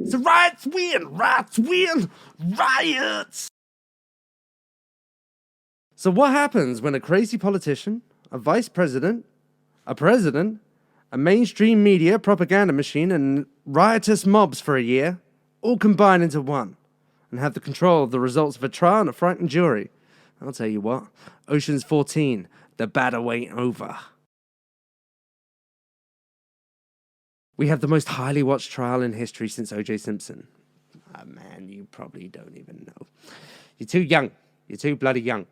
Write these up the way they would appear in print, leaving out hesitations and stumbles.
So riots win, riots! So what happens when a crazy politician, a vice president, a president, a mainstream media propaganda machine, and riotous mobs for a year all combine into one and have the control of the results of a trial and a frightened jury? I'll tell you what, Ocean's 14, the battle ain't over. We have the most highly watched trial in history since O.J. Simpson. Ah, man, you probably don't even know. You're too young. You're too bloody young.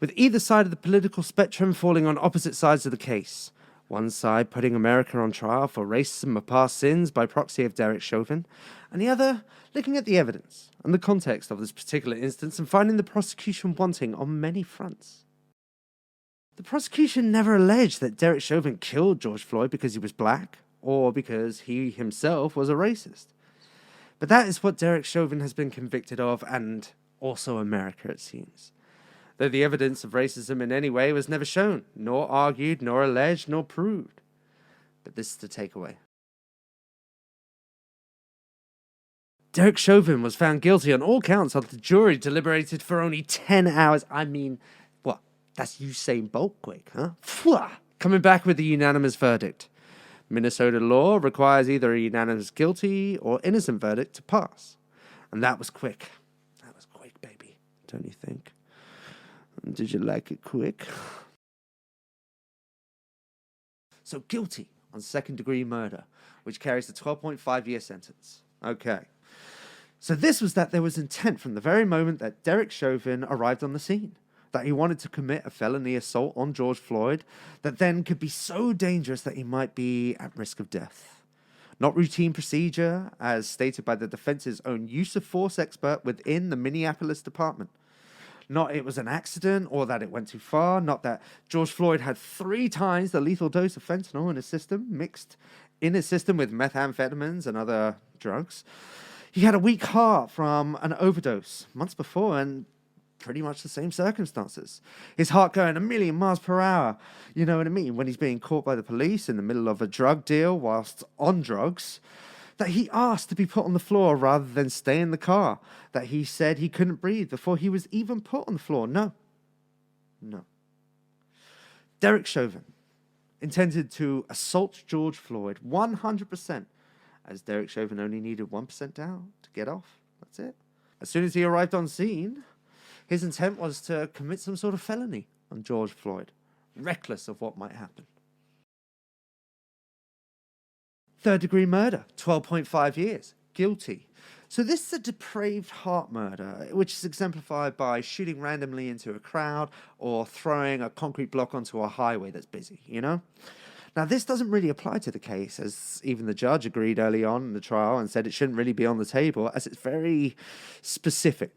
With either side of the political spectrum falling on opposite sides of the case. One side putting America on trial for racism of past sins by proxy of Derek Chauvin, and the other looking at the evidence and the context of this particular instance and finding the prosecution wanting on many fronts. The prosecution never alleged that Derek Chauvin killed George Floyd because he was black or because he himself was a racist. But that is what Derek Chauvin has been convicted of, and also America, it seems. Though the evidence of racism in any way was never shown, nor argued, nor alleged, nor proved. But this is the takeaway. Derek Chauvin was found guilty on all counts after the jury deliberated for only 10 hours. I mean, what? That's Usain Bolt quick, huh? Pwah! Coming back with a unanimous verdict. Minnesota law requires either a unanimous guilty or innocent verdict to pass. And that was quick. That was quick, baby. Don't you think? Did you like it quick? So guilty on second-degree murder, which carries a 12.5-year sentence. Okay. So this was that there was intent from the very moment that Derek Chauvin arrived on the scene, that he wanted to commit a felony assault on George Floyd that then could be so dangerous that he might be at risk of death. Not routine procedure, as stated by the defense's own use of force expert within the Minneapolis department. Not it was an accident or that it went too far. Not that George Floyd had 3 times the lethal dose of fentanyl in his system, mixed in his system with methamphetamines and other drugs. He had a weak heart from an overdose months before and pretty much the same circumstances. His heart going 1,000,000 miles per hour. You know what I mean? When he's being caught by the police in the middle of a drug deal whilst on drugs, that he asked to be put on the floor rather than stay in the car, that he said he couldn't breathe before he was even put on the floor. No. Derek Chauvin intended to assault George Floyd 100%, as Derek Chauvin only needed 1% down to get off. That's it. As soon as he arrived on scene, his intent was to commit some sort of felony on George Floyd, reckless of what might happen. Third-degree murder, 12.5 years, guilty. So this is a depraved heart murder, which is exemplified by shooting randomly into a crowd or throwing a concrete block onto a highway that's busy, you know? Now, this doesn't really apply to the case, as even the judge agreed early on in the trial and said it shouldn't really be on the table, as it's very specific.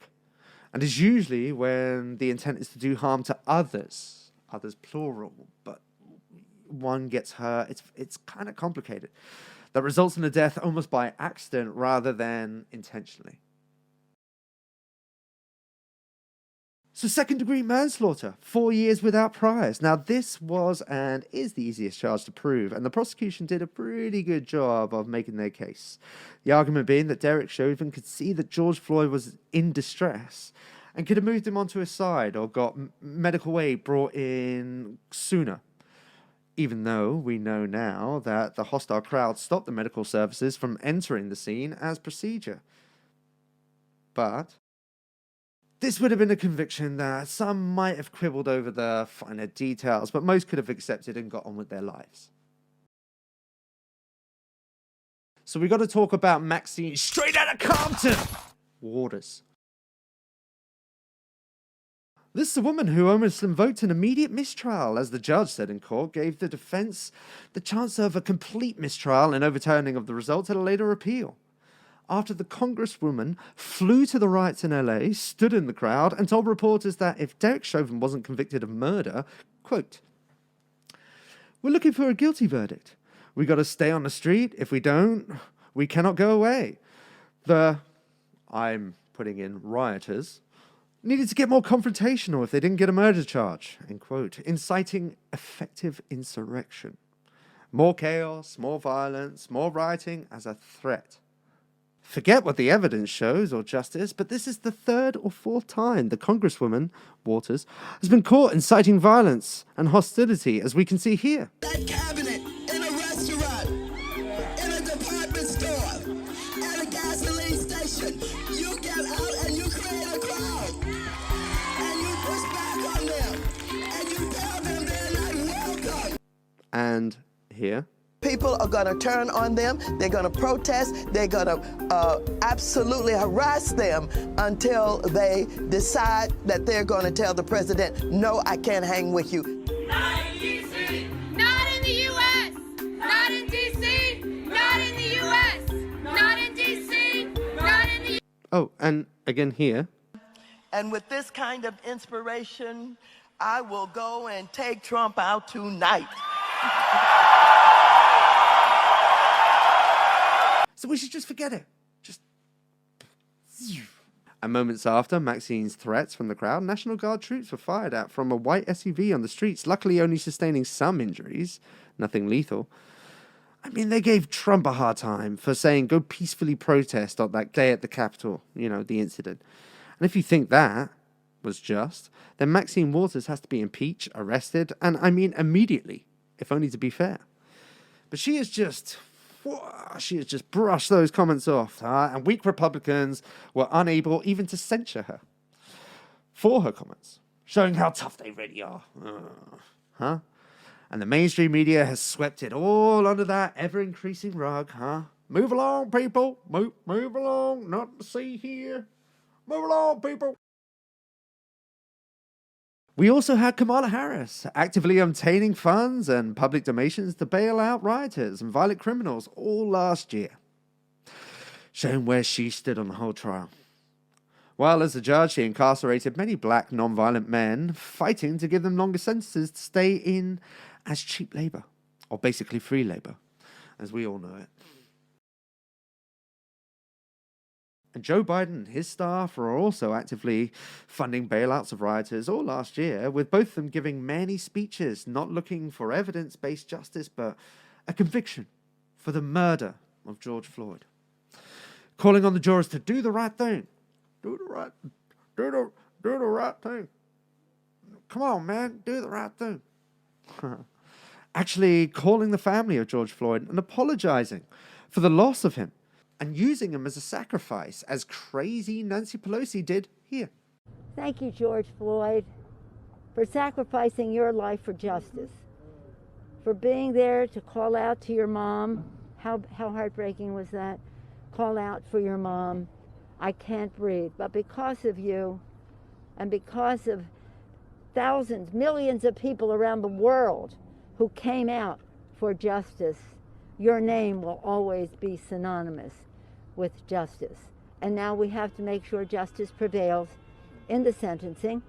And is usually when the intent is to do harm to others plural, but one gets hurt. It's kind of complicated. That results in a death almost by accident rather than intentionally. So second-degree manslaughter, 4 years without priors. Now this was and is the easiest charge to prove, and the prosecution did a pretty good job of making their case. The argument being that Derek Chauvin could see that George Floyd was in distress and could have moved him onto his side or got medical aid brought in sooner. Even though we know now that the hostile crowd stopped the medical services from entering the scene as procedure. But this would have been a conviction that some might have quibbled over the finer details, but most could have accepted and got on with their lives. So we got to talk about Maxine straight out of Compton Waters. This is a woman who almost invoked an immediate mistrial, as the judge said in court, gave the defense the chance of a complete mistrial and overturning of the results at a later appeal. After the congresswoman flew to the riots in LA, stood in the crowd, and told reporters that if Derek Chauvin wasn't convicted of murder, quote, "We're looking for a guilty verdict. We got to stay on the street. If we don't, we cannot go away. I'm putting in rioters, needed to get more confrontational if they didn't get a murder charge," end quote, inciting effective insurrection. More chaos, more violence, more rioting as a threat Forget what the evidence shows or justice, but this is the third or fourth time the Congresswoman, Waters, has been caught inciting violence and hostility, as we can see here. That cabinet, in a restaurant, in a department store, at a gasoline station, you get out and you create a crowd. And you push back on them. And you tell them they're not welcome. And here. People are going to turn on them. They're going to protest. They're going to absolutely harass them until they decide that they're going to tell the president, no, I can't hang with you. Not in D.C. Not in the U.S. Not in D.C. Not in the U.S. Not in D.C. Not in the... Oh, and again here. And with this kind of inspiration, I will go and take Trump out tonight. So we should just forget it. Just. And moments after Maxine's threats from the crowd, National Guard troops were fired at from a white SUV on the streets, luckily only sustaining some injuries, nothing lethal. I mean, they gave Trump a hard time for saying go peacefully protest on that day at the Capitol, the incident. And if you think that was just, then Maxine Waters has to be impeached, arrested, and I mean immediately, if only to be fair. But she has just brushed those comments off, and weak Republicans were unable even to censure her for her comments, showing how tough they really are. And the mainstream media has swept it all under that ever-increasing rug, Move along, people. Move along. Not to see here. Move along, people. We also had Kamala Harris actively obtaining funds and public donations to bail out rioters and violent criminals all last year, showing where she stood on the whole trial. While as a judge, she incarcerated many black non-violent men, fighting to give them longer sentences to stay in as cheap labor, or basically free labor, as we all know it. And Joe Biden and his staff are also actively funding bailouts of rioters all last year, with both of them giving many speeches, not looking for evidence-based justice, but a conviction for the murder of George Floyd. Calling on the jurors to do the right thing. Do the right thing. Come on, man, do the right thing. Actually calling the family of George Floyd and apologizing for the loss of him, and using him as a sacrifice, as crazy Nancy Pelosi did here. Thank you, George Floyd, for sacrificing your life for justice, for being there to call out to your mom. How heartbreaking was that? Call out for your mom. I can't breathe. But because of you, and because of thousands, millions of people around the world who came out for justice, your name will always be synonymous with justice. And now we have to make sure justice prevails in the sentencing,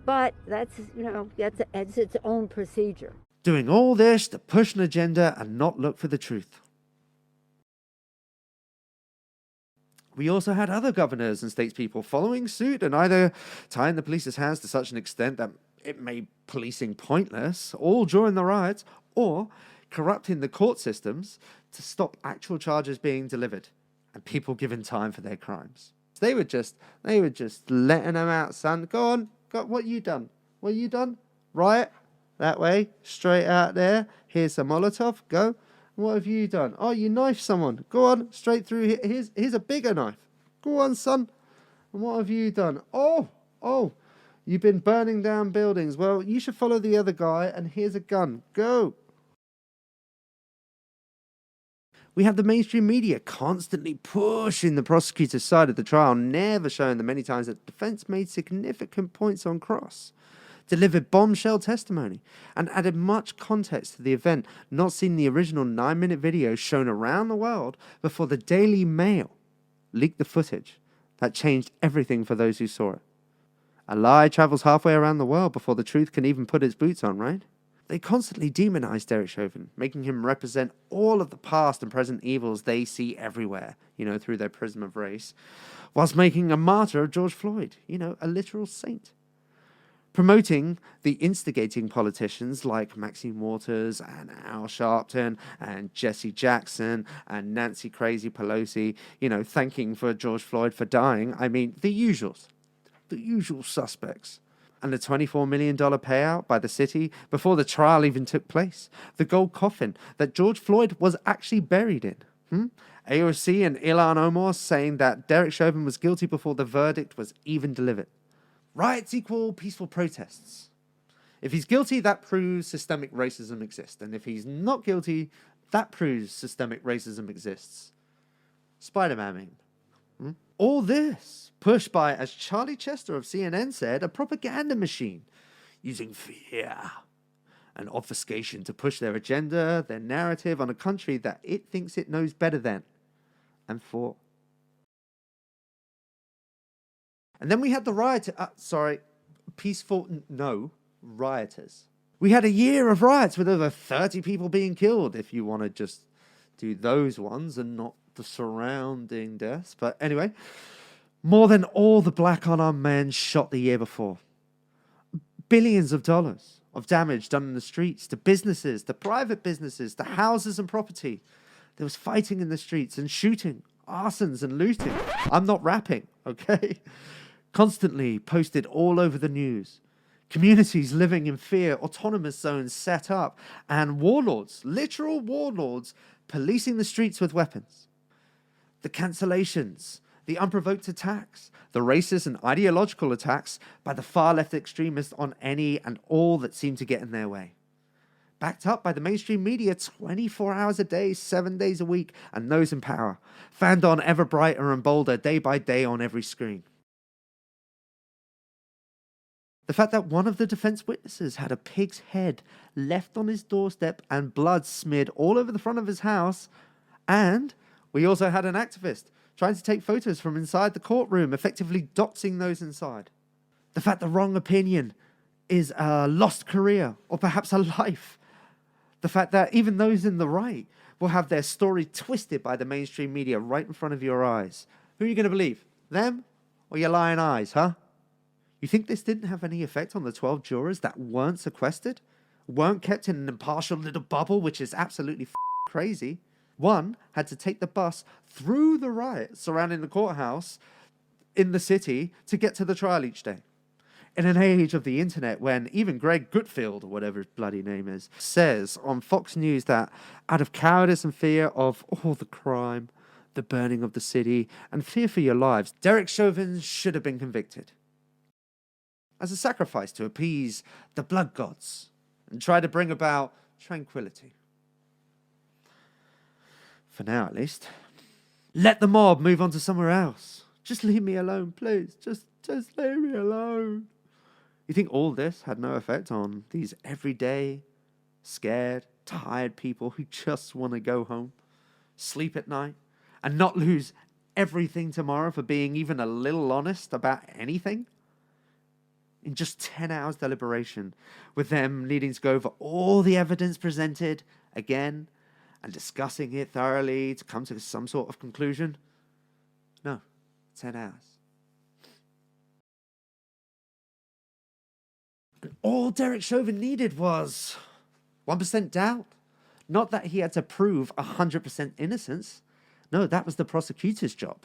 but that's its own procedure. Doing all this to push an agenda and not look for the truth. We also had other governors and statespeople following suit and either tying the police's hands to such an extent that it made policing pointless, all during the riots, or corrupting the court systems to stop actual charges being delivered and people given time for their crimes. They were just letting them out, son. Go on, what you done? What you done? Riot, that way, straight out there. Here's some Molotov, go. What have you done? Oh, you knifed someone. Go on, straight through here. Here's a bigger knife. Go on, son. And what have you done? Oh, you've been burning down buildings. Well, you should follow the other guy, and here's a gun. Go. We have the mainstream media constantly pushing the prosecutor's side of the trial, never showing the many times that the defense made significant points on cross, delivered bombshell testimony, and added much context to the event, not seen the original 9-minute video shown around the world before the Daily Mail leaked the footage that changed everything for those who saw it. A lie travels halfway around the world before the truth can even put its boots on, right? They constantly demonize Derek Chauvin, making him represent all of the past and present evils they see everywhere, through their prism of race, whilst making a martyr of George Floyd, a literal saint. promoting the instigating politicians like Maxine Waters and Al Sharpton and Jesse Jackson and Nancy Crazy Pelosi, thanking for George Floyd for dying. I mean, the usual suspects. And the $24 million payout by the city before the trial even took place. The gold coffin that George Floyd was actually buried in. AOC and Ilhan Omar saying that Derek Chauvin was guilty before the verdict was even delivered. Riots equal peaceful protests. If he's guilty, that proves systemic racism exists. And if he's not guilty, that proves systemic racism exists. Spider-Man meme. All this pushed by, as Charlie Chester of CNN said, a propaganda machine using fear and obfuscation to push their agenda, their narrative on a country that it thinks it knows better than and for. And then we had the rioters. We had a year of riots with over 30 people being killed, if you want to just do those ones and not the surrounding deaths. But anyway, more than all the black unarmed men shot the year before. Billions of dollars of damage done in the streets to businesses, to private businesses, to houses and property. There was fighting in the streets and shooting, arsons and looting. I'm not rapping, okay? Constantly posted all over the news. Communities living in fear, autonomous zones set up, and warlords, literal warlords, policing the streets with weapons. The cancellations, the unprovoked attacks, the racist and ideological attacks by the far-left extremists on any and all that seemed to get in their way. Backed up by the mainstream media 24 hours a day, 7 days a week, and those in power, fanned on ever brighter and bolder day by day on every screen. The fact that one of the defense witnesses had a pig's head left on his doorstep and blood smeared all over the front of his house. And we also had an activist trying to take photos from inside the courtroom, effectively doxing those inside. The fact the wrong opinion is a lost career or perhaps a life. The fact that even those in the right will have their story twisted by the mainstream media right in front of your eyes. Who are you going to believe? Them or your lying eyes, huh? You think this didn't have any effect on the 12 jurors that weren't sequestered? Weren't kept in an impartial little bubble, which is absolutely crazy? One had to take the bus through the riots surrounding the courthouse in the city to get to the trial each day. In an age of the internet when even Greg Gutfeld, or whatever his bloody name is, says on Fox News that out of cowardice and fear of all the crime, the burning of the city, and fear for your lives, Derek Chauvin should have been convicted. As a sacrifice to appease the blood gods and try to bring about tranquility. For now, at least. Let the mob move on to somewhere else. Just leave me alone, please. Just leave me alone. You think all this had no effect on these everyday, scared, tired people who just want to go home, sleep at night, and not lose everything tomorrow for being even a little honest about anything? In just 10 hours deliberation, with them needing to go over all the evidence presented again and discussing it thoroughly to come to some sort of conclusion? No, 10 hours. And all Derek Chauvin needed was 1% doubt. Not that he had to prove 100% innocence. No, that was the prosecutor's job.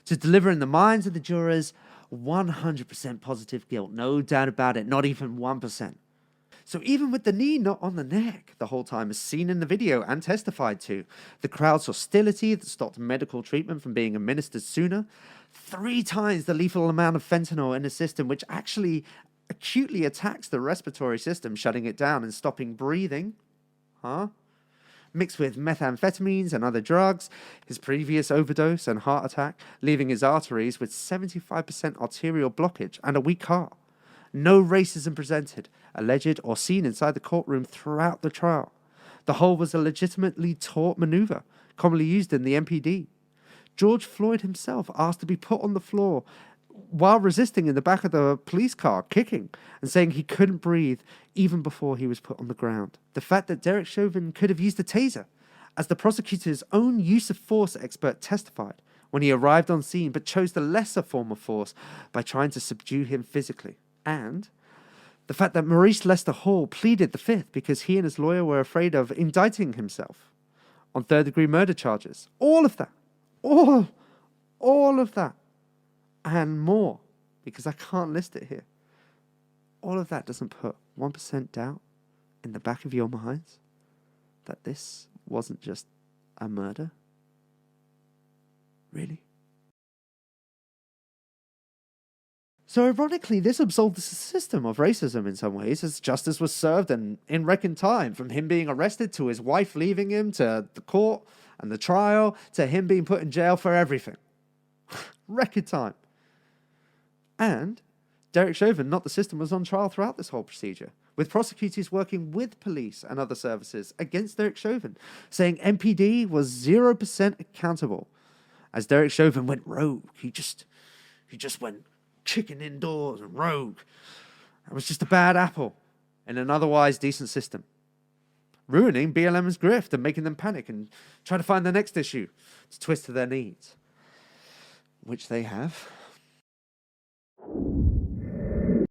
To deliver in the minds of the jurors 100% positive guilt, no doubt about it, not even 1%. So even with the knee not on the neck the whole time, as seen in the video and testified to, the crowd's hostility that stopped medical treatment from being administered sooner, 3 times the lethal amount of fentanyl in the system, which actually acutely attacks the respiratory system, shutting it down and stopping breathing, mixed with methamphetamines and other drugs, his previous overdose and heart attack, leaving his arteries with 75% arterial blockage and a weak heart. No racism presented, alleged or seen inside the courtroom throughout the trial. The whole was a legitimately taught maneuver, commonly used in the MPD. George Floyd himself asked to be put on the floor while resisting in the back of the police car, kicking and saying he couldn't breathe even before he was put on the ground. The fact that Derek Chauvin could have used a taser, as the prosecutor's own use of force expert testified when he arrived on scene, but chose the lesser form of force by trying to subdue him physically. And The fact that Maurice Lester Hall pleaded the fifth because he and his lawyer were afraid of indicting himself on third-degree murder charges. All of that. All of that. And more, because I can't list it here. All of that doesn't put 1% doubt in the back of your minds that this wasn't just a murder? Really? So ironically, this absolved the system of racism in some ways, as justice was served and in record time, from him being arrested to his wife leaving him to the court and the trial to him being put in jail for everything. Record time. And Derek Chauvin, not the system, was on trial throughout this whole procedure, with prosecutors working with police and other services against Derek Chauvin, saying MPD was 0% accountable, as Derek Chauvin went rogue. He just went chicken indoors and rogue. It was just a bad apple in an otherwise decent system, ruining BLM's grift and making them panic and try to find the next issue to twist to their needs, which they have.